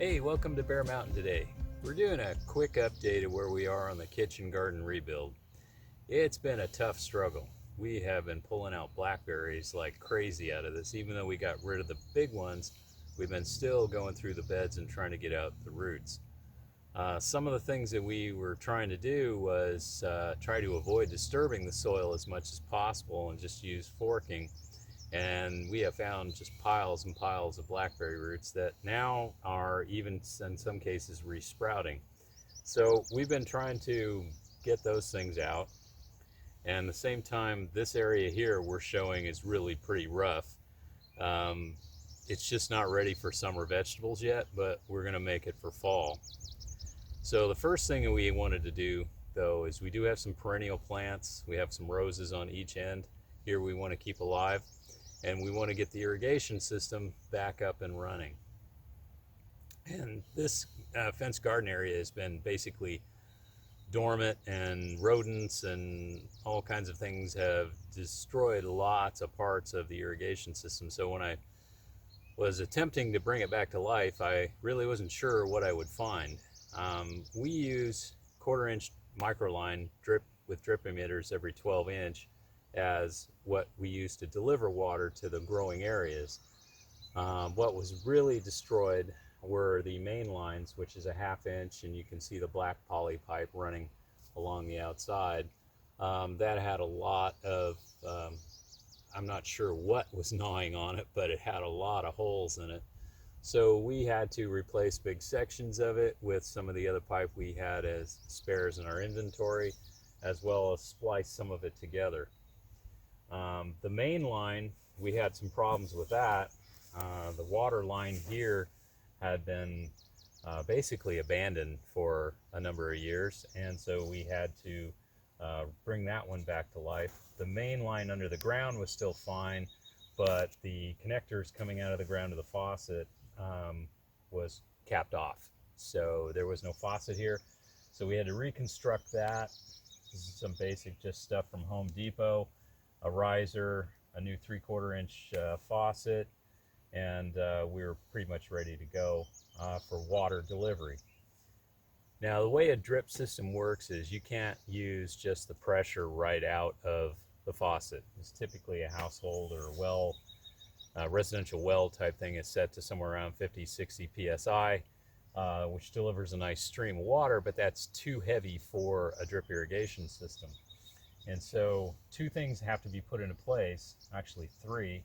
Hey, welcome to Bear Mountain today. We're doing a quick update of where we are on the kitchen garden rebuild. It's been a tough struggle. We have been pulling out blackberries like crazy out of this. Even though we got rid of the big ones, we've been still going through the beds and trying to get out the roots. Some of the things that we were trying to do was try to avoid disturbing the soil as much as possible and just use forking. And we have found just piles and piles of blackberry roots that now are even in some cases resprouting. So we've been trying to get those things out. And at the same time, this area here we're showing is really pretty rough. Um, it's just not ready for summer vegetables yet, but we're going to make it for fall. So the first thing that we wanted to do, though, is we do have some perennial plants. We have some roses on each end. Here we want to keep alive, and we want to get the irrigation system back up and running. And this fenced garden area has been basically dormant, and rodents and all kinds of things have destroyed lots of parts of the irrigation system. So when I was attempting to bring it back to life, I really wasn't sure what I would find. We use quarter-inch microline drip with drip emitters every 12-inch as what we use to deliver water to the growing areas. What was really destroyed were the main lines, which is a ½ inch, and you can see the black poly pipe running along the outside. That had a lot of, I'm not sure what was gnawing on it, but it had a lot of holes in it. So we had to replace big sections of it with some of the other pipe we had as spares in our inventory, as well as splice some of it together. The main line, we had some problems with that. The water line here had been basically abandoned for a number of years, and so we had to bring that one back to life. The main line under the ground was still fine, but the connectors coming out of the ground to the faucet was capped off. So there was no faucet here. So we had to reconstruct that. This is some basic just stuff from Home Depot, a riser, a new 3/4 inch faucet, and we were pretty much ready to go for water delivery. Now, the way a drip system works is you can't use just the pressure right out of the faucet. It's typically a household or well, residential well type thing is set to somewhere around 50, 60 psi, which delivers a nice stream of water, but that's too heavy for a drip irrigation system. And so two things have to be put into place, actually three.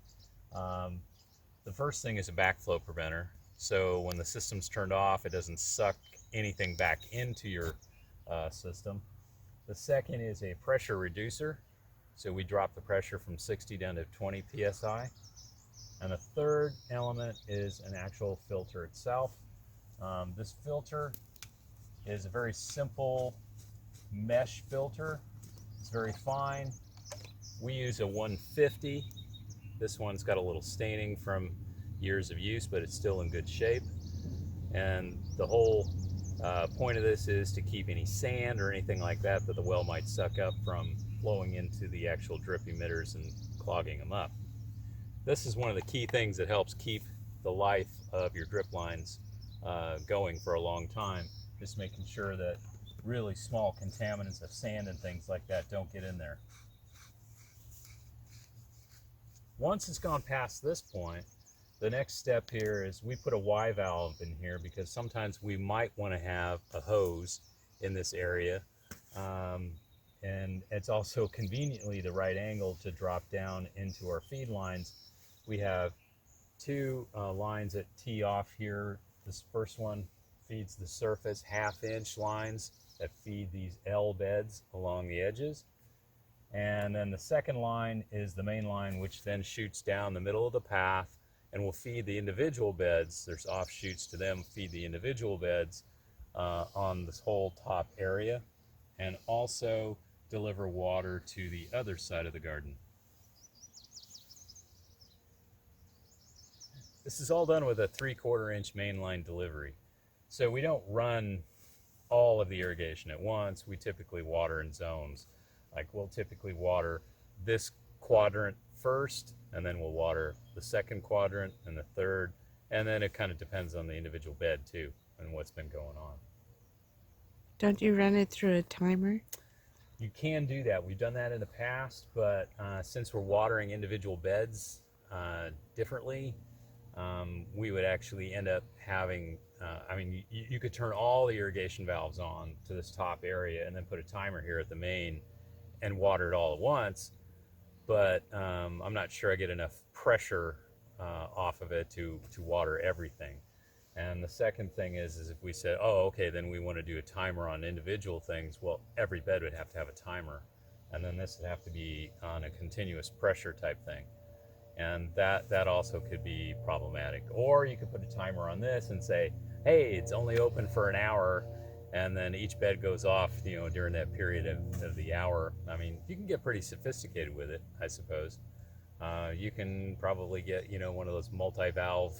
The first thing is a backflow preventer. So when the system's turned off, it doesn't suck anything back into your system. The second is a pressure reducer. So we drop the pressure from 60 down to 20 psi. And the third element is an actual filter itself. This filter is a very simple mesh filter. It's very fine. We use a 150. This one's got a little staining from years of use, but it's still in good shape. And the whole point of this is to keep any sand or anything like that that the well might suck up from flowing into the actual drip emitters and clogging them up. This is one of the key things that helps keep the life of your drip lines going for a long time, just making sure that really small contaminants of sand and things like that don't get in there. Once it's gone past this point, the next step here is we put a Y valve in here because sometimes we might want to have a hose in this area. And it's also conveniently the right angle to drop down into our feed lines. We have two lines that tee off here. This first one feeds the surface ½ inch lines that feed these L beds along the edges. And then the second line is the main line, which then shoots down the middle of the path and will feed the individual beds. There's offshoots to them, feed the individual beds on this whole top area, and also deliver water to the other side of the garden. This is all done with a 3/4 inch mainline delivery. So we don't run all of the irrigation at once. We typically water in zones. Like we'll typically water this quadrant first, and then we'll water the second quadrant and the third, And then it kind of depends on the individual bed too and what's been going on. Don't you run it through a timer? You can do that. We've done that in the past, but since we're watering individual beds differently, we would actually end up having, I mean, you could turn all the irrigation valves on to this top area and then put a timer here at the main and water it all at once. But I'm not sure I get enough pressure off of it to water everything. And the second thing is if we said, oh, okay, then we want to do a timer on individual things, well, every bed would have to have a timer. And then this would have to be on a continuous pressure type thing. And that also could be problematic. Or you could put a timer on this and say, hey, it's only open for an hour, and then each bed goes off, during that period of the hour. I mean, you can get pretty sophisticated with it, I suppose. You can probably get, one of those multi-valve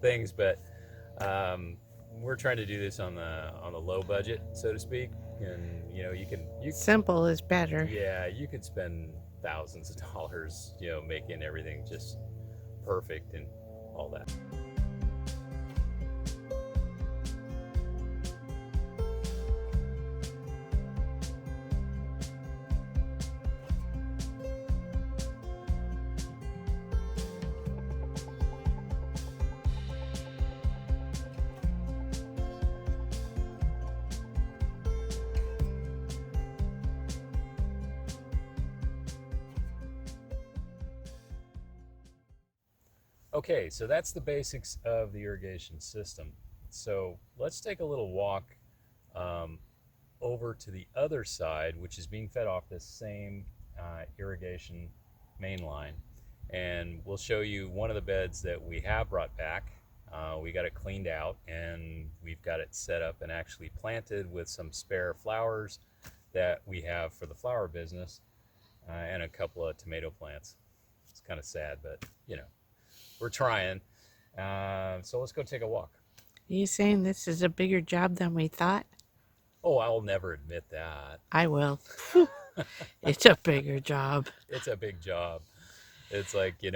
things, but we're trying to do this on the low budget, so to speak. And Simple is better. yeah, you could spend thousands of dollars, making everything just perfect and all that. Okay, so that's the basics of the irrigation system. So let's take a little walk um, over to the other side, which is being fed off this same irrigation main line. And we'll show you one of the beds that we have brought back. We got it cleaned out and we've got it set up and actually planted with some spare flowers that we have for the flower business and a couple of tomato plants. It's kind of sad, but we're trying. So let's go take a walk. Are you saying this is a bigger job than we thought? Oh, I'll never admit that. I will. It's a bigger job. It's a big job. It's like, you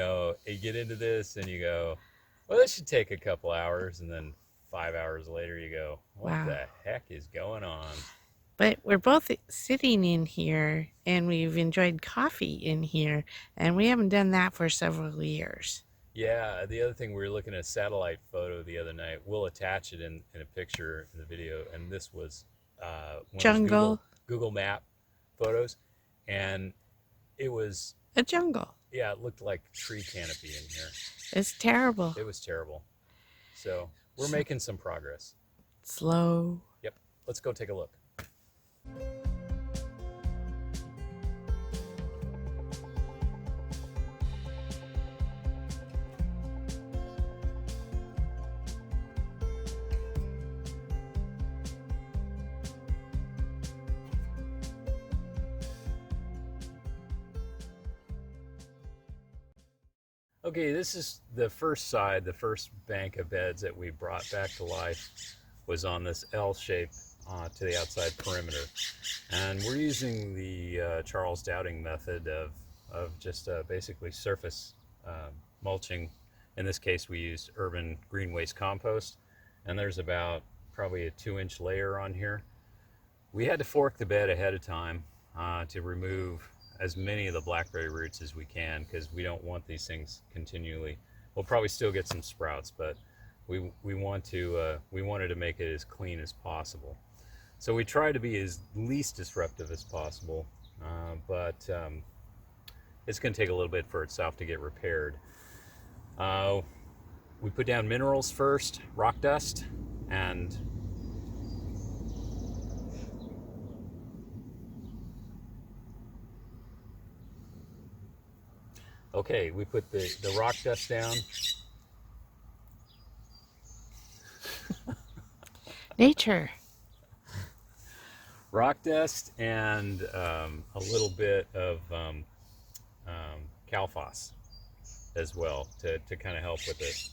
get into this and you go, well, this should take a couple hours. And then 5 hours later, you go, what Wow. the heck is going on? But we're both sitting in here and we've enjoyed coffee in here, and we haven't done that for several years. Yeah, the other thing, we were looking at a satellite photo the other night. We'll attach it in a picture in the video. And this was one Jungle. of those Google Map photos. And it was, A jungle. yeah, it looked like tree canopy in here. It's terrible. It was terrible. So we're making some progress. Slow. Yep. Let's go take a look. Okay, this is the first side, the first bank of beds that we brought back to life was on this L shape to the outside perimeter. And we're using the Charles Dowding method of just basically surface mulching. In this case, we used urban green waste compost. And there's about probably a 2-inch layer on here. We had to fork the bed ahead of time to remove as many of the blackberry roots as we can, because we don't want these things continually. We'll probably still get some sprouts, but we wanted to make it as clean as possible. So we try to be as least disruptive as possible, but it's going to take a little bit for itself to get repaired. We put down minerals first, rock dust, and okay, we put the rock dust down. Nature. Rock dust and a little bit of Calphos as well to kind of help with it.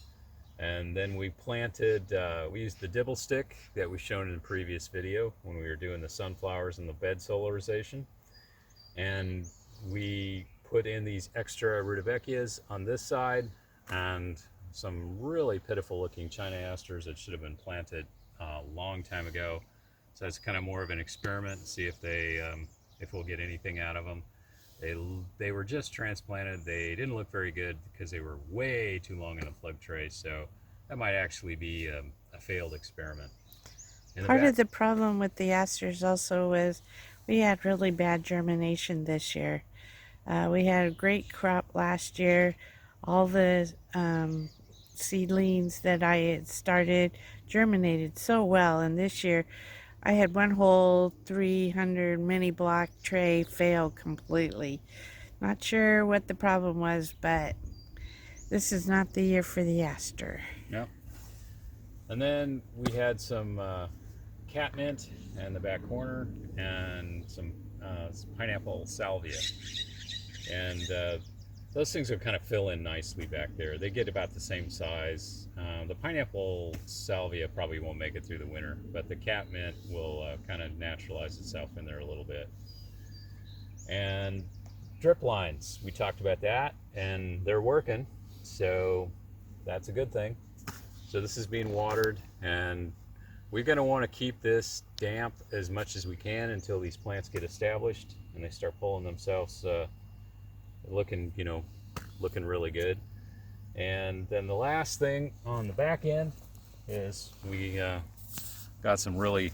And then we planted, we used the dibble stick that we've shown in the previous video when we were doing the sunflowers and the bed solarization. And we put in these extra rudbeckias on this side, and some really pitiful looking China asters that should have been planted a long time ago. So it's kind of more of an experiment, see if we'll get anything out of them. They were just transplanted. They didn't look very good because they were way too long in the plug tray. So that might actually be a failed experiment. Part of the problem with the asters also was we had really bad germination this year. We had a great crop last year. All the seedlings that I had started germinated so well, and this year I had one whole 300 mini block tray fail completely. Not sure what the problem was, but this is not the year for the aster. No. And then we had some catmint in the back corner and some pineapple salvia. And those things will kind of fill in nicely back there. They get about the same size. The pineapple salvia probably won't make it through the winter, but the catmint will kind of naturalize itself in there a little bit. And drip lines, we talked about that, and they're working, so that's a good thing. So this is being watered, and we're going to want to keep this damp as much as we can until these plants get established and they start pulling themselves looking really good. And then the last thing on the back end is we got some really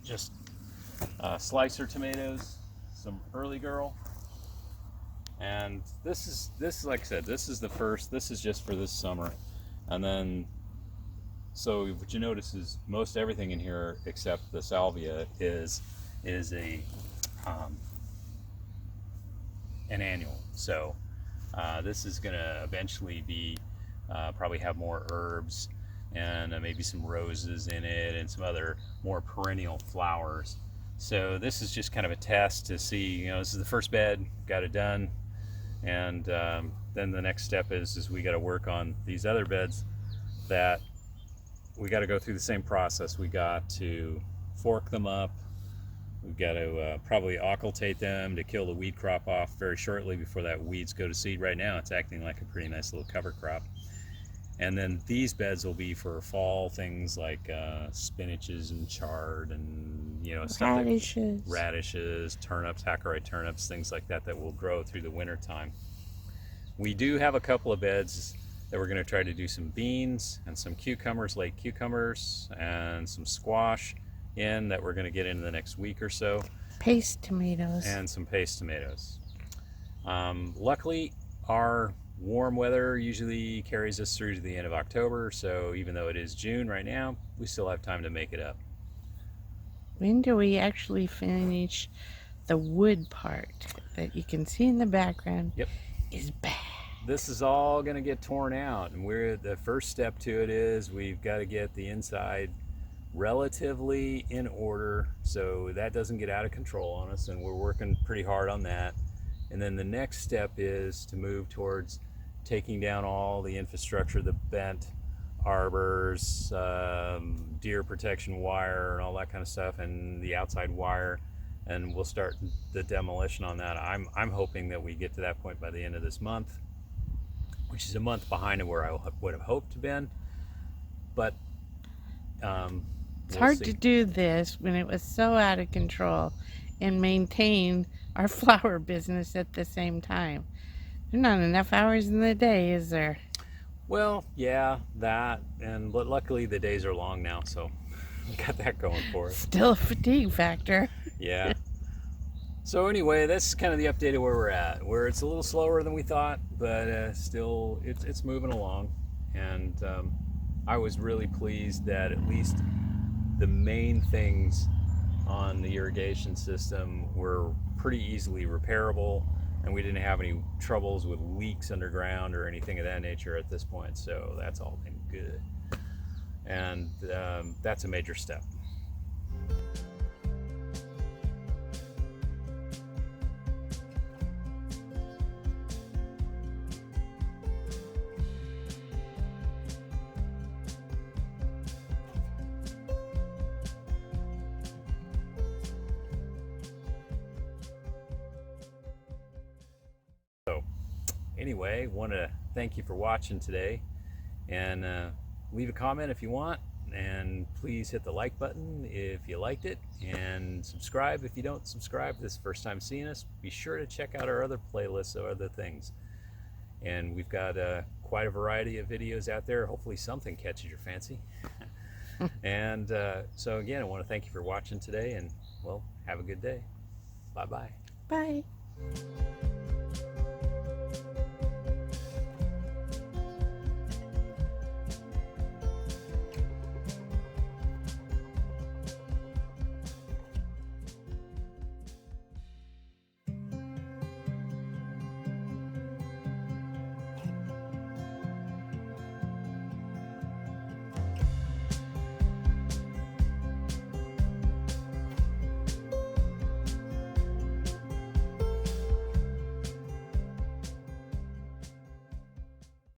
just slicer tomatoes, some early girl, and this like I said, this is the first. This is just for this summer, and then so what you notice is most everything in here except the salvia is a an annual. So this is going to eventually be probably have more herbs and maybe some roses in it and some other more perennial flowers. So this is just kind of a test to see, this is the first bed, got it done, and then the next step is we got to work on these other beds that we got to go through the same process. We got to fork them up. We've got to probably occultate them to kill the weed crop off very shortly before that weeds go to seed. Right now it's acting like a pretty nice little cover crop. And then these beds will be for fall things like spinaches and chard and stuff radishes, turnips, Hackaway turnips, things like that will grow through the winter time. We do have a couple of beds that we're going to try to do some beans and some cucumbers, late cucumbers, and some squash in that we're going to get into the next week or so. Paste tomatoes. And some paste tomatoes. Luckily, our warm weather usually carries us through to the end of October, so even though it is June right now, we still have time to make it up. When do we actually finish the wood part that you can see in the background? Yep. Is bad. This is all going to get torn out, and the first step to it is we've got to get the inside relatively in order so that doesn't get out of control on us, and we're working pretty hard on that. And then the next step is to move towards taking down all the infrastructure, the bent arbors, deer protection wire and all that kind of stuff, and the outside wire, and we'll start the demolition on that. I'm hoping that we get to that point by the end of this month, which is a month behind of where I would have hoped to been, but it's hard to do this when it was so out of control and maintain our flower business at the same time. There's not enough hours in the day, is there? Well, yeah, that, but luckily the days are long now, so we got that going for us. Still a fatigue factor. Yeah. So anyway, that's kind of the update of where we're at. Where it's a little slower than we thought, but still it's moving along. And I was really pleased that at least the main things on the irrigation system were pretty easily repairable, and we didn't have any troubles with leaks underground or anything of that nature at this point. So that's all been good. And that's a major step. So anyway, want to thank you for watching today. And leave a comment if you want, and please hit the like button if you liked it, and subscribe if you don't subscribe. This is the first time seeing us. Be sure to check out our other playlists of other things, and we've got quite a variety of videos out there. Hopefully something catches your fancy. And so again, I want to thank you for watching today, and well, have a good day. Bye-bye. Bye.